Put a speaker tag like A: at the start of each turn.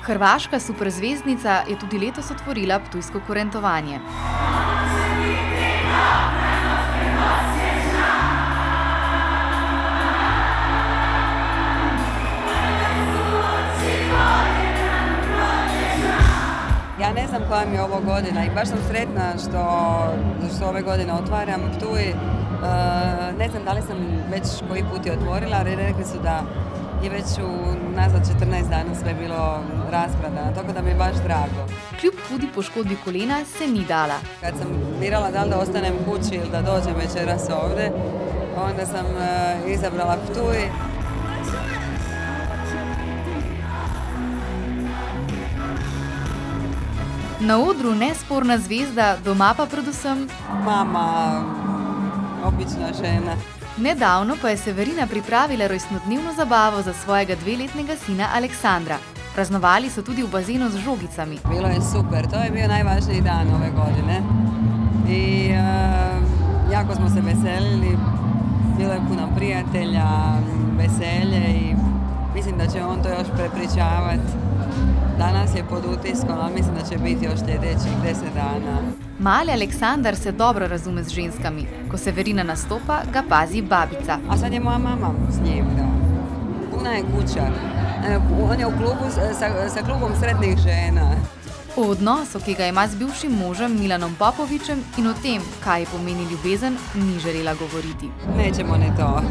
A: Hrvaška superzvezdnica je tudi letos otvorila ptujsko kurentovanje.
B: Ja ne znam koja mi je ovo godina i baš sam sretna što ove godine otvaram Ptuj. Ne znam da li sam već koji put je otvorila, ali rekli su da je već nazad 14 dana sve bilo rasprodano, tako da mi je baš drago.
A: Kljub hudi poškodbi kolena se ni dala.
B: Kad sam birala da li da ostanem kući ili da dođem večeras ovdje, onda sam izabrala Ptuj.
A: Na odru nesporna zvezda, doma pa predvsem
B: mama, obična žena.
A: Nedavno pa je Severina pripravila rojstnodnevno zabavo za svojega 2-letnega sina Aleksandra. Praznovali so tudi v bazenu z žogicami.
B: Bilo je super, to je bio najvažniji dan ove godine. I jako smo se veselili, bilo je puno prijatelja, veselje i mislim da će on to još prepričavati. Danas je pod utiskom, ali mislim da će biti još sljedećih 10 dana.
A: Mali Aleksandar se dobro razume z ženskami. Ko Severina nastopa, ga pazi babica.
B: A sad je moja mama s njim, da. Puna je kuća. On je u klubu sa klubom sretnih žena.
A: O odnosu, ki ga ima z bivšim možem Milanom Popovičem in o tem, kaj pomeni ljubezen, ni želela govoriti.
B: Nećemo ni to.